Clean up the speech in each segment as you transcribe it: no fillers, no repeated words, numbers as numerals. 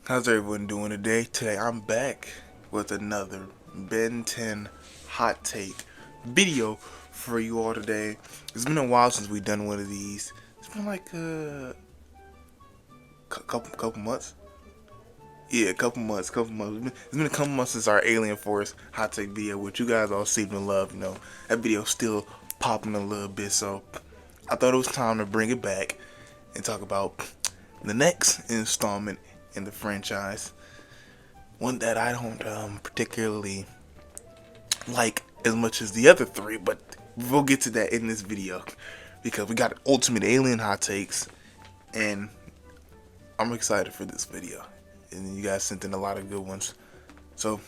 How's everyone doing today? Today I'm back with another Ben 10 hot take video for you all today. It's been a while since we've done one of these. It's been like a couple months. Yeah, a couple months. It's been a couple months since our Alien Force hot take video, which you guys all seem to love. That video's still popping a little bit, so I thought it was time to bring it back and talk about the next installment in the franchise. One that I don't particularly like as much as the other three, but we'll get to that in this video because we got Ultimate Alien hot takes, and I'm excited for this video. And you guys sent in a lot of good ones, so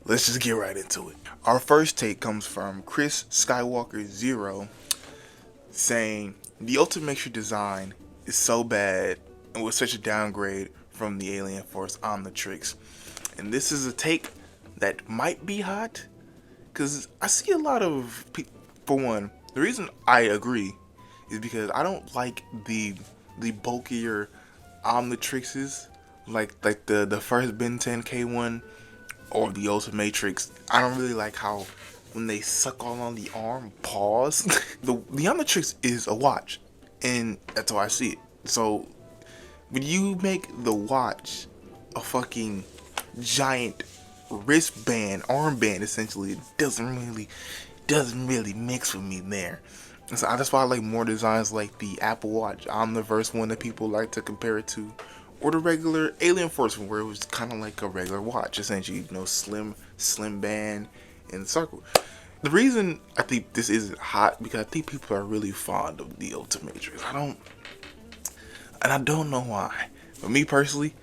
let's just get right into it. Our first take comes from Chris Skywalker Zero, saying the Ultimate Matrix design is so bad and was such a downgrade from the Alien Force Omnitrix. And this is a take that might be hot, because I see a lot of people. For one, the reason I agree is because I don't like the bulkier Omnitrixes, like the first Ben 10 K1 or the Ultimate Matrix. I don't really like how when they suck all on the arm, pause. the Omnitrix is a watch, and that's how I see it. So when you make the watch a fucking giant wristband, armband, essentially, it doesn't really mix with me there. And so that's why I like more designs like the Apple Watch Omniverse one that people like to compare it to, or the regular Alien Force one where it was kind of like a regular watch, essentially, slim band and circle. The reason I think this isn't hot because I think people are really fond of the Ultimate Matrix. I don't know why, but me personally,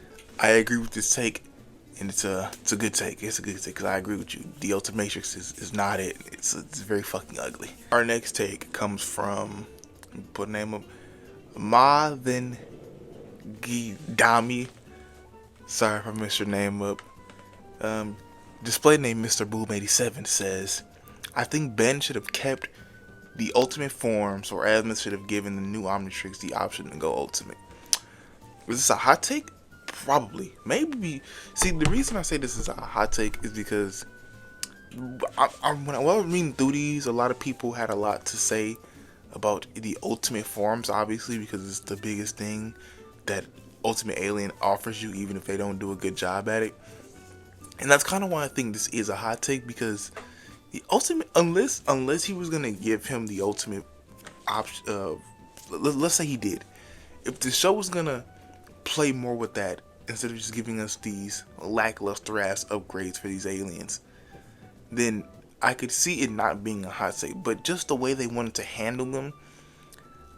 I agree with this take, and it's a good take. It's a good take because I agree with you. The Ultimate Matrix is not it. It's very fucking ugly. Our next take comes from, put a name up, Ma Then Gidami. Sorry if I messed your name up. Display name Mr. Boom 87 says, I think Ben should have kept the Ultimate forms, or Adams should have given the new Omnitrix the option to go Ultimate. Was this a hot take? Probably. Maybe. See, the reason I say this is a hot take is because when I was reading through these, a lot of people had a lot to say about the Ultimate forms, obviously, because it's the biggest thing that Ultimate Alien offers you, even if they don't do a good job at it. And that's kind of why I think this is a hot take, because the Ultimate, unless he was gonna give him the Ultimate option, let's say he did. If the show was gonna play more with that instead of just giving us these lackluster ass upgrades for these aliens, then I could see it not being a hot take. But just the way they wanted to handle them,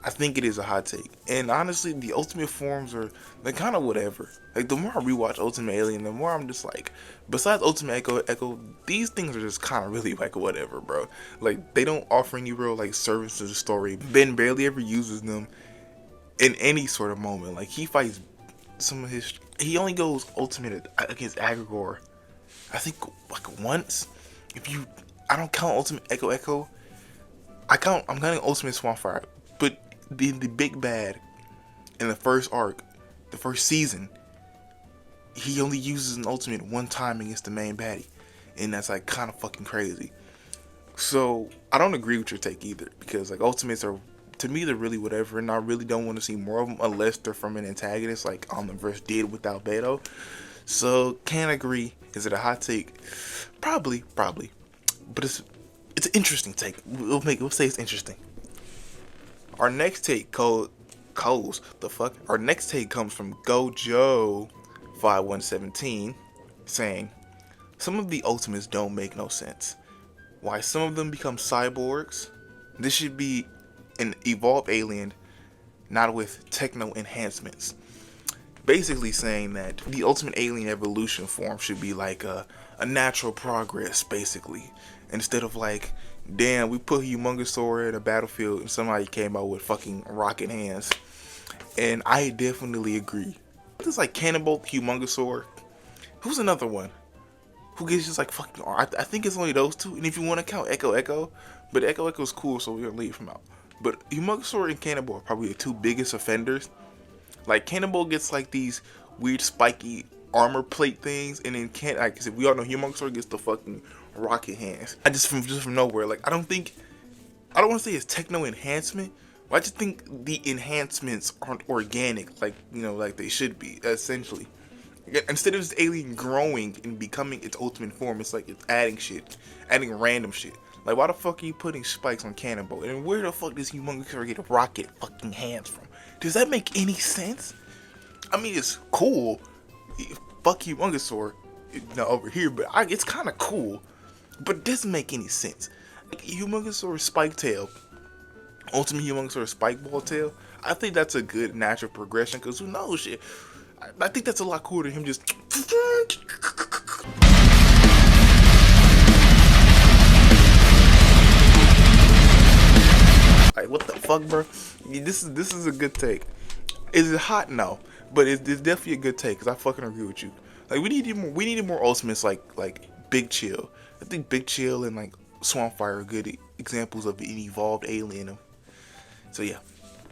I think it is a hot take. And honestly, the Ultimate forms they're kind of whatever. Like, the more I rewatch Ultimate Alien, the more I'm just like, besides Ultimate Echo, these things are just kind of really like whatever, bro. Like, they don't offer any real like service to the story. Ben barely ever uses them in any sort of moment. Like, he fights he only goes Ultimate against Agrigor, I think, like once. I don't count Ultimate Echo. I'm counting Ultimate Swampfire. But the big bad in the first arc, the first season, he only uses an Ultimate one time against the main baddie, and that's like kind of fucking crazy. So I don't agree with your take either, because like Ultimates are, to me, they're really whatever, and I really don't want to see more of them unless they're from an antagonist like Omniverse did with Albedo. So can't agree. Is it a hot take? Probably, but it's an interesting take. We'll say it's interesting. Our next take Our next take comes from Gojo 5117, saying, some of the Ultimates don't make no sense. Why some of them become cyborgs? This should be an evolved alien, not with techno enhancements. Basically saying that the Ultimate Alien evolution form should be like a natural progress, basically. Instead of like, damn, we put Humongosaur in a battlefield and somebody came out with fucking rocket hands. And I definitely agree. There's like Cannibal, Humongosaur. Who's another one who gets just like fucking? I think it's only those two. And if you want to count Echo, but Echo's cool, so we're gonna leave him out. But Humongosaur and Cannibal are probably the two biggest offenders. Like, Cannibal gets like these weird spiky armor plate things, and then can't, like I said, we all know Humongousaur gets the fucking rocket hands. I just from nowhere, like I don't want to say it's techno enhancement, but I just think the enhancements aren't organic, like like they should be. Essentially, instead of this alien growing and becoming its ultimate form, it's like it's adding shit, adding random shit. Like, why the fuck are you putting spikes on Cannonball? And where the fuck does Humongousaur get rocket fucking hands from? Does that make any sense? I mean, it's cool. Fuck Humongousaur, over here, but it's kind of cool. But it doesn't make any sense. Like, Humongousaur Spike Tail, Ultimate Humongousaur Spike Ball Tail, I think that's a good natural progression, because who knows shit. I think that's a lot cooler than him just. Like, what the fuck, bro? This is a good take. Is it hot? No, but it's definitely a good take, because I fucking agree with you. Like, we needed more ultimates like Big Chill. I think Big Chill and like Swampfire are good examples of an evolved alien. So yeah,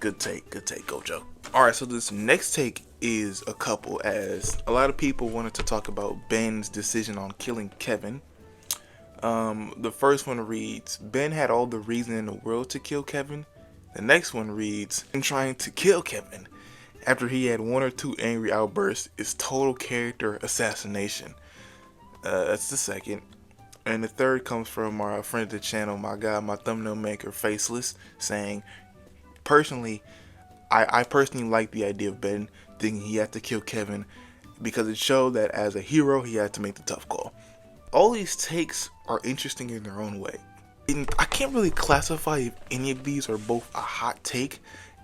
good take, Gojo. Alright, so this next take is a couple, as a lot of people wanted to talk about Ben's decision on killing Kevin. The first one reads, Ben had all the reason in the world to kill Kevin. The next one reads, Ben trying to kill Kevin after he had one or two angry outbursts is total character assassination. That's the second. And the third comes from our friend of the channel, my guy, my thumbnail maker, Faceless, saying, personally, I personally like the idea of Ben thinking he had to kill Kevin, because it showed that as a hero, he had to make the tough call. All these takes are interesting in their own way. And I can't really classify if any of these are both a hot take,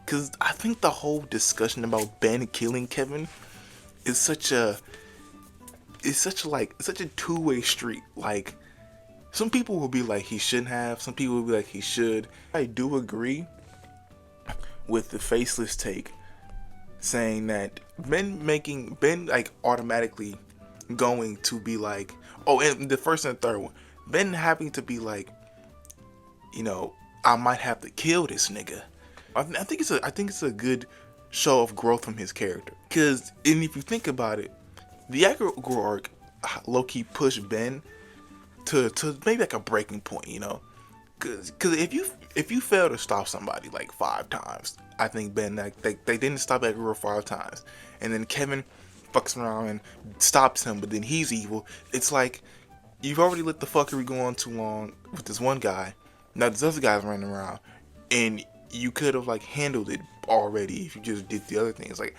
because I think the whole discussion about Ben killing Kevin is such a two-way street. Like, some people will be like he shouldn't have, some people will be like he should. I do agree with the Faceless take, saying that Ben like automatically going to be like, oh, and the first and the third one, Ben having to be like, I might have to kill this nigga. I think it's a good show of growth from his character. Cause, and if you think about it, the Agro arc low-key pushed Ben to maybe like a breaking point, Cause if you fail to stop somebody like 5 times, I think Ben, like they didn't stop Agro 5 times, and then Kevin fucks around and stops him, but then he's evil. It's like, you've already let the fuckery go on too long with this one guy. Now this other guy's running around, and you could have like handled it already if you just did the other things. Like,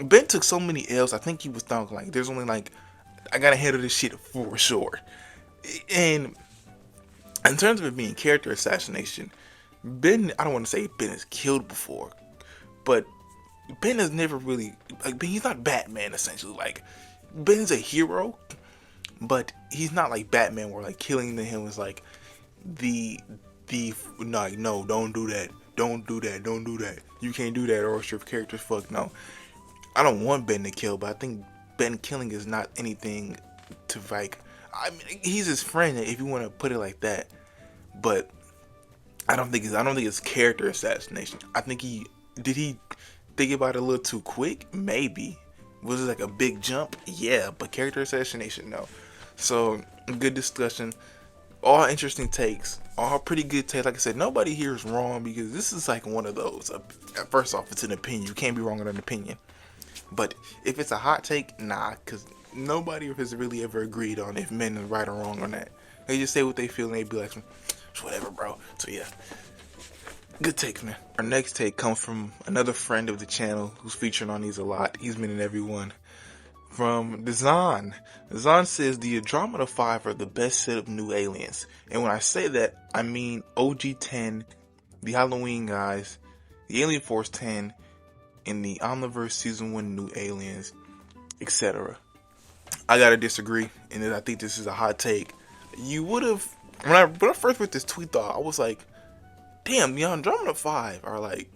Ben took so many L's. I think he was thinking like, there's only like, I gotta handle this shit for sure. And in terms of it being character assassination, Ben, I don't want to say Ben has killed before, but Ben has never really, like, he's not Batman essentially. Like, Ben's a hero, but he's not like Batman where like killing him is like no, don't do that, you can't do that or else your character's fucked. No, I don't want Ben to kill, but I think Ben killing is not anything to like, I mean, he's his friend if you want to put it like that, but I don't think it's character assassination. I think he think about it a little too quick? Maybe. Was it like a big jump? Yeah, but character assassination, no. So, good discussion. All interesting takes. All pretty good takes. Like I said, nobody here is wrong, because this is like one of those. First off, it's an opinion. You can't be wrong with an opinion. But if it's a hot take, nah, because nobody has really ever agreed on if men are right or wrong on that. They just say what they feel and they be like, whatever, bro. So yeah. Good takes, man. Our next take comes from another friend of the channel who's featuring on these a lot. He's been in every one. From Dazan. Dazan says the Andromeda 5 are the best set of new aliens. And when I say that, I mean OG-10, the Halloween guys, the Alien Force 10, and the Omniverse Season 1 new aliens, etc. I gotta disagree, and I think this is a hot take. You would have, when I first read this tweet, though, I was like, damn, the Andromeda 5 are like,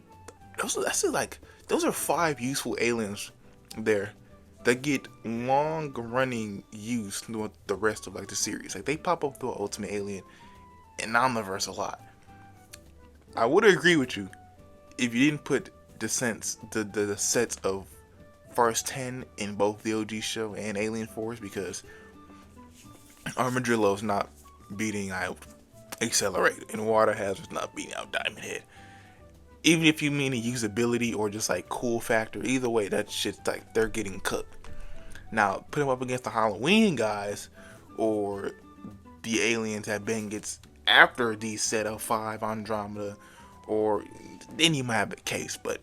those are 5 useful aliens there that get long running use throughout the rest of like the series. Like, they pop up through Ultimate Alien and Omniverse a lot. I would agree with you if you didn't put the sets of first 10 in both the OG show and Alien Force, because Armadillo's not beating out Accelerate, and Water Hazard's not beating out Diamond Head. Even if you mean usability or just like cool factor, either way, that shit's like they're getting cooked. Now, put them up against the Halloween guys or the aliens that Ben gets after the set of 5 Andromeda, or then you might have a case, but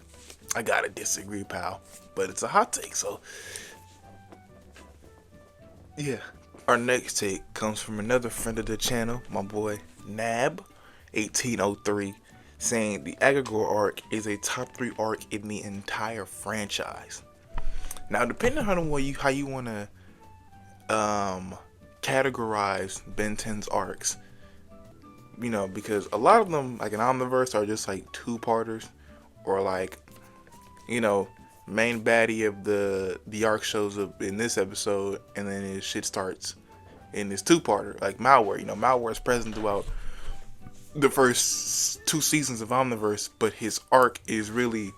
I gotta disagree, pal. But it's a hot take, so yeah. Our next take comes from another friend of the channel, my boy Nab1803, saying the Agagor arc is a top 3 arc in the entire franchise. Now, depending on how you want to categorize Ben 10's arcs, you know, because a lot of them, like in Omniverse, are just like 2-parters, or like, you know, main baddie of the arc shows up in this episode, and then his shit starts in this 2-parter, like Malware. You know, Malware is present throughout the first 2 seasons of Omniverse, but his arc is really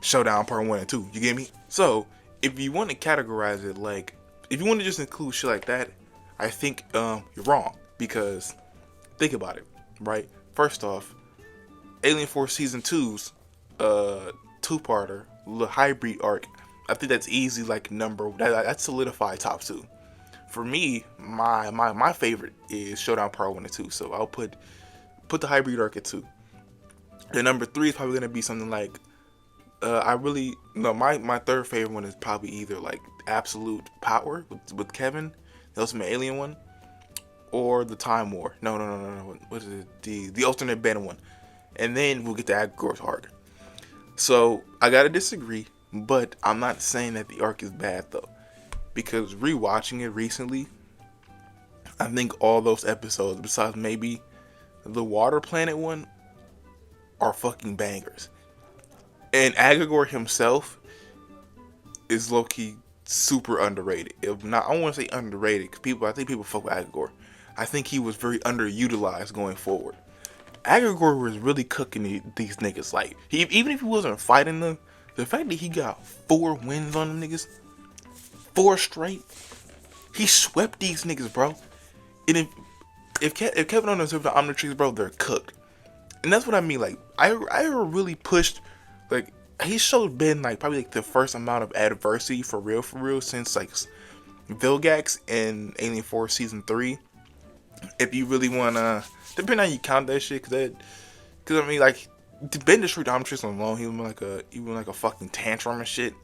Showdown Part 1 and 2. You get me? So if you want to categorize it, like if you want to just include shit like that, I think you're wrong, because think about it, right? First off, Alien Force Season 2's 2-parter, the hybrid arc, I think that's easy, like that's solidified top 2. For me, my favorite is Showdown Part 1 and 2, so I'll put the hybrid arc at 2. The number 3 is probably gonna be something like my third favorite one is probably either like Absolute Power with Kevin, the Ultimate Alien one, or the Time War. No. What is it? The alternate Ben one. And then we'll get to Agagor's arc. So I gotta disagree, but I'm not saying that the arc is bad though, because rewatching it recently, I think all those episodes, besides maybe the Water Planet one, are fucking bangers. And Agagor himself is low-key super underrated. If not, I don't want to say underrated, because I think people fuck with Agagor. I think he was very underutilized going forward. Agagor was really cooking these niggas. Like, even if he wasn't fighting them, the fact that he got 4 wins on them niggas, 4 straight, he swept these niggas, bro. And if Kevin Owens and the Omnitrix, bro, they're cooked. And that's what I mean. Like, I really pushed. Like, he showed Ben like probably like the first amount of adversity for real since like Vilgax in Alien Force Season 3. If you really wanna, depending on how you count that shit, cause I mean, like, Ben destroyed Omnitrix alone, he went like a fucking tantrum and shit.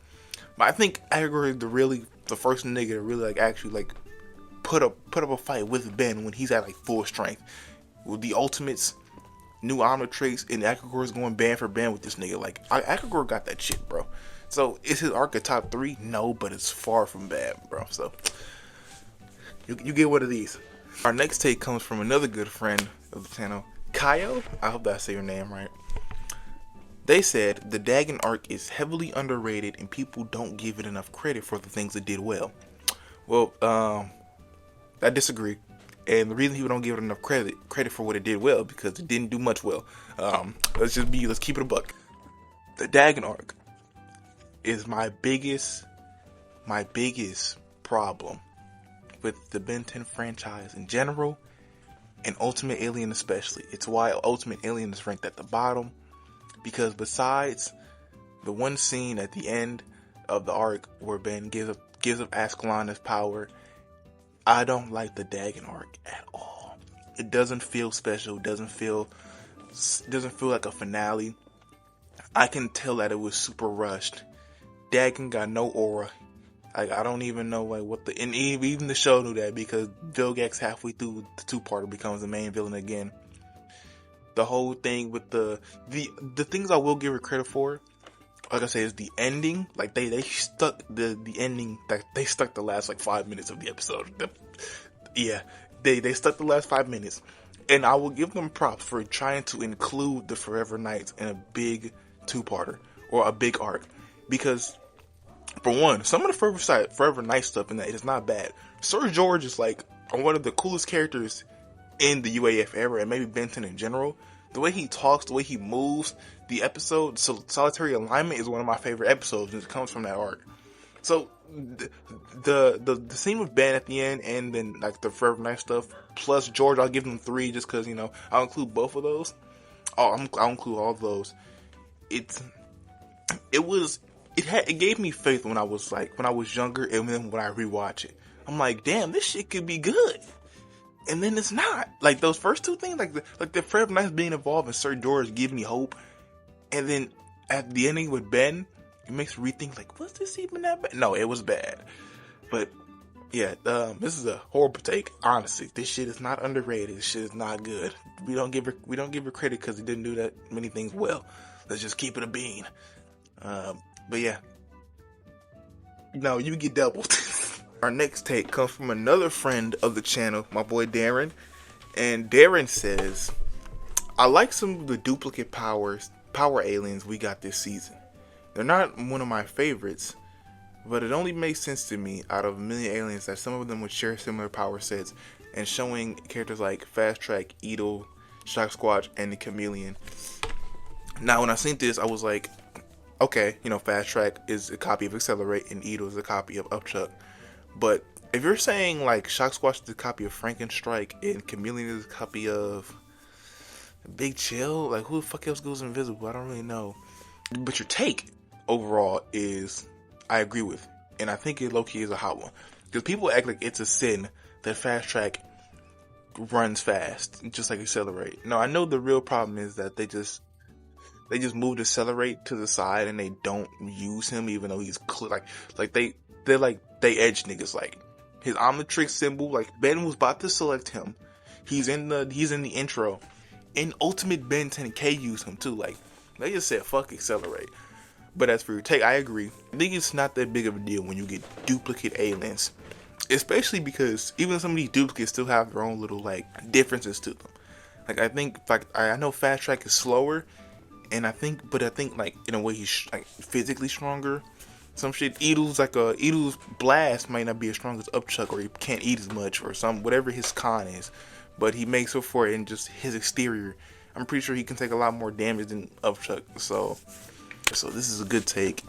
But I think Agagor is the first nigga to really like actually like put up a fight with Ben when he's at like full strength. With the Ultimates, new Omnitrix, and Agagor is going band for band with this nigga. Like, Agagor got that shit, bro. So is his arc a top 3? No, but it's far from bad, bro. So you get one of these. Our next take comes from another good friend of the channel, Kaio. I hope that I say your name right. They said the Dagon arc is heavily underrated and people don't give it enough credit for the things it did well. Well, I disagree. And the reason people don't give it enough credit for what it did well, because it didn't do much well. Let's keep it a buck. The Dagon arc is my biggest problem with the Ben 10 franchise in general, and Ultimate Alien especially. It's why Ultimate Alien is ranked at the bottom, because besides the one scene at the end of the arc where Ben gives up Ascalon his power, I don't like the Dagon arc at all. It doesn't feel special. It doesn't feel like a finale. I can tell that it was super rushed. Dagon got no aura. Like, I don't even know like and even the show knew that, because Vilgax halfway through the 2-parter becomes the main villain again. The whole thing with the things I will give her credit for, like I said, is the ending. Like, they stuck the ending, like they stuck the last like 5 minutes of the episode. They stuck the last 5 minutes, and I will give them props for trying to include the Forever Knights in a big 2-parter or a big arc, because for one, some of the Forever Knight stuff in that is not bad. Sir George is like one of the coolest characters in the UAF era, and maybe Ben 10 in general. The way he talks, the way he moves, the episode Solitary Alignment is one of my favorite episodes, and it comes from that arc. So the scene with Ben at the end, and then like the Forever Knight stuff, plus George, I'll give them 3 just because I'll include both of those. I'll include all of those. It gave me faith when I was younger, and then when I rewatch it, I'm like, damn, this shit could be good. And then it's not. Like those first 2 things, like the Forever Knights being involved in Sir George give me hope. And then at the ending with Ben, it makes me rethink, like, was this even that bad? No, it was bad. But yeah, this is a horrible take. Honestly, this shit is not underrated. This shit is not good. We don't give her credit because it didn't do that many things well. Let's just keep it a bean. But yeah, no, you get doubled. Our next take comes from another friend of the channel, my boy Darren, and Darren says, "I like some of the duplicate power aliens we got this season. They're not one of my favorites, but it only makes sense to me out of a million aliens that some of them would share similar power sets, and showing characters like Fast Track, Edel, Shock Squatch, and the Chameleon." Now, when I seen this, I was like, okay, Fast Track is a copy of Accelerate, and Edel is a copy of Upchuck. But if you're saying like Shock Squatch is a copy of Frankenstrike and Chameleon is a copy of Big Chill, like who the fuck else goes invisible? I don't really know. But your take overall is, I agree with, and I think it low-key is a hot one, because people act like it's a sin that Fast Track runs fast, just like Accelerate. No, I know the real problem is that they just moved Accelerate to the side and they don't use him, even though he's they edge niggas. Like his Omnitrix symbol, like Ben was about to select him. He's in the intro, and Ultimate Ben 10K used him too. Like they just said fuck Accelerate. But as for your take, I agree. I think it's not that big of a deal when you get duplicate aliens, especially because even some of these duplicates still have their own little like differences to them. Like I know Fast Track is slower, and I think like in a way he's like physically stronger. Some shit, Edel's blast might not be as strong as Upchuck, or he can't eat as much, or whatever his con is, but he makes up for it in just his exterior. I'm pretty sure he can take a lot more damage than Upchuck. So this is a good take.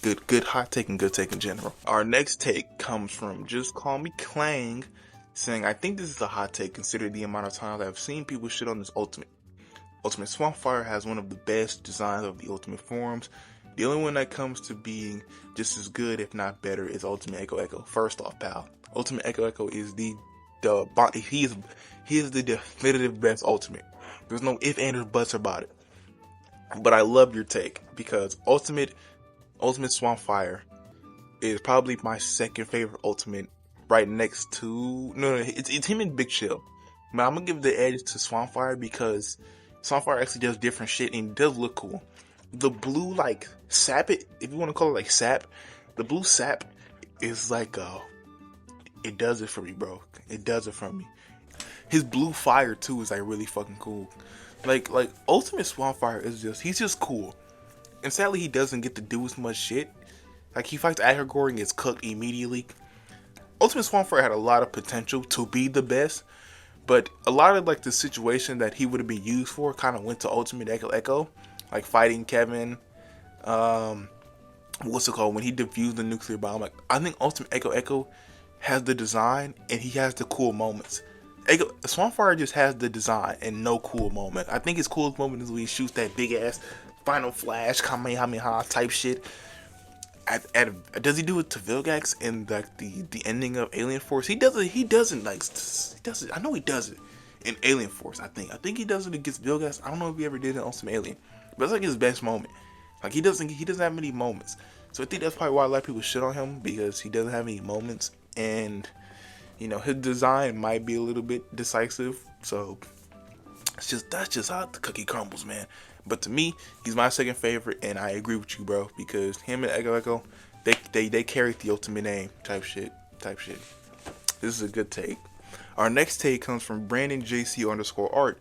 Good hot take and good take in general. Our next take comes from Just Call Me Clang, saying, "I think this is a hot take considering the amount of times I've seen people shit on this Ultimate. Ultimate Swampfire has one of the best designs of the Ultimate forms. The only one that comes to being just as good, if not better, is Ultimate Echo Echo. First off, pal, Ultimate Echo Echo is he is the definitive best Ultimate. There's no ifs, ands, or buts about it. But I love your take, because Ultimate Swampfire is probably my second favorite Ultimate, right next to it's him and Big Chill. But I'm gonna give the edge to Swampfire because Swampfire actually does different shit and it does look cool. The blue like sap, if you want to call it like sap, the blue sap is like it does it for me, bro. It does it for me. His blue fire too is like really fucking cool. Like Ultimate Swampfire is he's just cool. And sadly he doesn't get to do as much shit. Like he fights Agrigor and gets cooked immediately. Ultimate Swampfire had a lot of potential to be the best, but a lot of like the situation that he would have been used for kind of went to Ultimate Echo Echo. Like fighting Kevin, what's it called, when he defused the nuclear bomb. Like I think Ultimate Echo Echo has the design and he has the cool moments. Swampfire just has the design and no cool moment. I think his coolest moment is when he shoots that big ass Final Flash Kamehameha type shit. Does he do it to Vilgax in like the ending of Alien Force? He doesn't. I know he does it in Alien Force. I think he does it against Vilgax. I don't know if he ever did it on some Alien. But it's like his best moment. Like he doesn't have many moments. So I think that's probably why a lot of people shit on him, because he doesn't have any moments, and his design might be a little bit decisive. So that's just how the cookie crumbles, man. But to me, he's my second favorite, and I agree with you, bro, because him and Echo Echo, they carried the ultimate name type shit. This is a good take. Our next take comes from BrandonJC_art,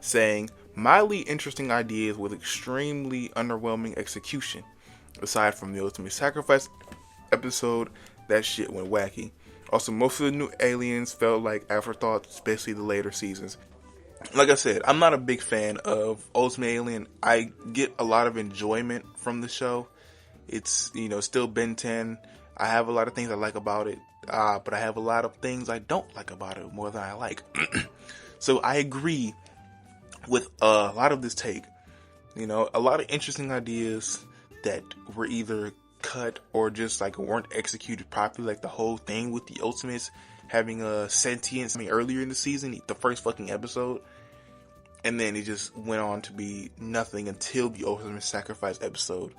saying, "Mildly interesting ideas with extremely underwhelming execution. Aside from the Ultimate Sacrifice episode, that shit went wacky. Also, most of the new aliens felt like afterthoughts, especially the later seasons. like I said, I'm not a big fan of Ultimate Alien. I get a lot of enjoyment from the show. It's, still Ben 10. I have a lot of things I like about it, but I have a lot of things I don't like about it more than I like. So I agree with a lot of this take. A lot of interesting ideas that were either cut or just like weren't executed properly. Like the whole thing with the Ultimates having a sentience. Earlier in the season, the first fucking episode, and then it just went on to be nothing until the Ultimate Sacrifice episode.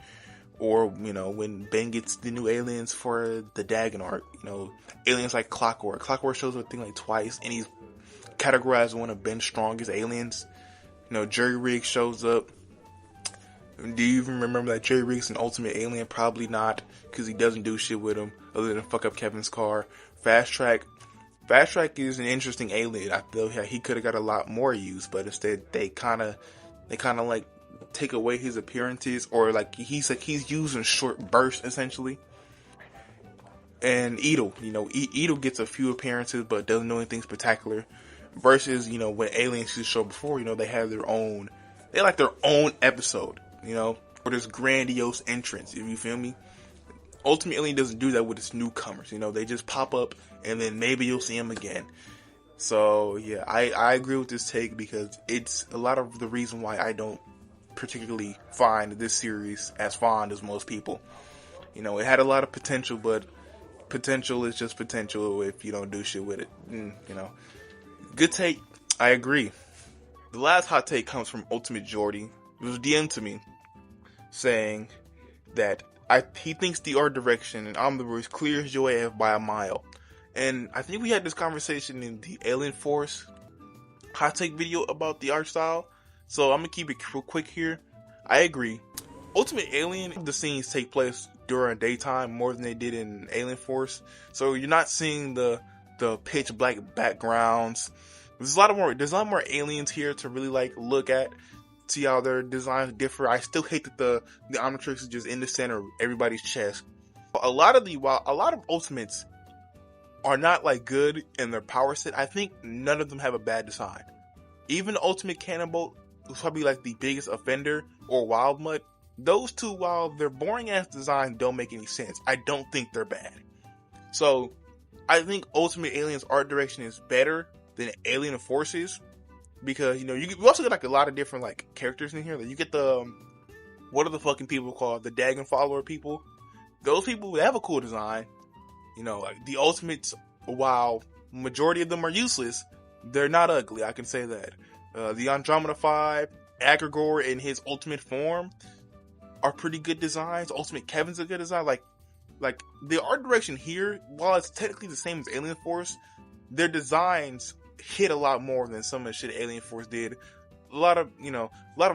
Or, when Ben gets the new aliens for the Dagon arc, aliens like Clockwork. Clockwork shows up thing like twice, and he's categorized as one of Ben's strongest aliens. Jerry Riggs shows up. Do you even remember that Jerry Riggs is an Ultimate Alien? Probably not, because he doesn't do shit with him other than fuck up Kevin's car. Fast Track is an interesting alien. I feel he could have got a lot more use, but instead they kind of like take away his appearances, or like he's used in short bursts essentially. And Edel, Edel gets a few appearances but doesn't do anything spectacular. Versus, when aliens used to show before, they have their own episode, or this grandiose entrance, if you feel me. Ultimate Alien doesn't do that with its newcomers, they just pop up and then maybe you'll see them again. So yeah, I agree with this take because it's a lot of the reason why I don't particularly find this series as fond as most people. It had a lot of potential, but potential is just potential if you don't do shit with it. Good take. I agree. The last hot take comes from Ultimate Jordy. It was DM'd to me saying that he thinks the art direction in Omniverse clears UAF by a mile. And I think we had this conversation in the Alien Force hot take video about the art style. So I'm going to keep it quick here. I agree. Ultimate Alien, the scenes take place during daytime more than they did in Alien Force. So you're not seeing the pitch black backgrounds. There's a lot more aliens here to really like look at, see how their designs differ. I still hate that the Omnitrix is just in the center of everybody's chest. A lot of Ultimates are not like good in their power set, I think none of them have a bad design. Even Ultimate Cannonbolt was probably like the biggest offender, or Wild Mutt. Those two, while their boring ass designs don't make any sense, I don't think they're bad. So I think Ultimate Alien's art direction is better than Alien Forces, because you also get like a lot of different like characters in here. Like you get the what are the fucking people called, the Dagon follower people. Those people, they have a cool design. Like the Ultimates, while majority of them are useless, they're not ugly. I can say that. The Andromeda 5, Agrigor in his ultimate form are pretty good designs. Ultimate Kevin's a good design. Like the art direction here, while it's technically the same as Alien Force, their designs hit a lot more than some of the shit Alien Force did. A lot of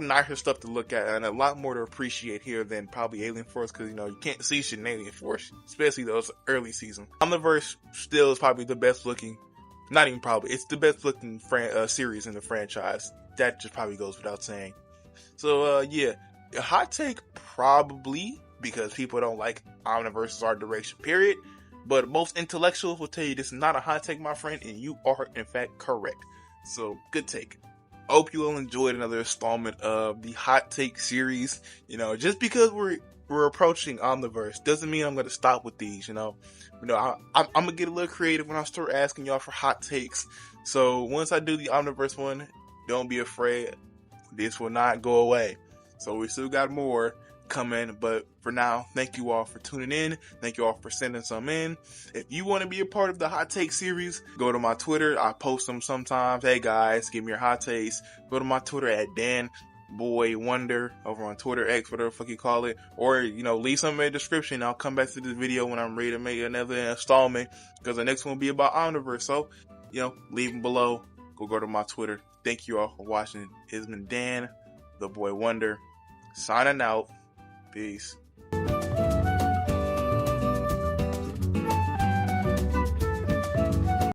nicer stuff to look at and a lot more to appreciate here than probably Alien Force, because you can't see shit in Alien Force, especially those early seasons. Omniverse still is probably the best looking, not even probably, it's the best looking series in the franchise. That just probably goes without saying. So yeah, a hot take probably because people don't like Omniverse's art direction, period. But most intellectuals will tell you this is not a hot take, my friend, and you are in fact correct. So good take. I hope you all enjoyed another installment of the Hot Take series. Just because we're approaching Omniverse doesn't mean I'm going to stop with these. I'm going to get a little creative when I start asking y'all for hot takes. So once I do the Omniverse one, don't be afraid. This will not go away. So we still got more coming, but for now, thank you all for tuning in. Thank you all for sending some in. If you want to be a part of the Hot Take series, go to my Twitter. I post them sometimes. Hey guys, give me your hot takes. Go to my Twitter at DanBoyWonder over on Twitter, X, whatever the fuck you call it. Or, leave something in the description. I'll come back to this video when I'm ready to make another installment, because the next one will be about Omniverse. So, leave them below. Go to my Twitter. Thank you all for watching. It's been Dan, the Boy Wonder, signing out. Peace.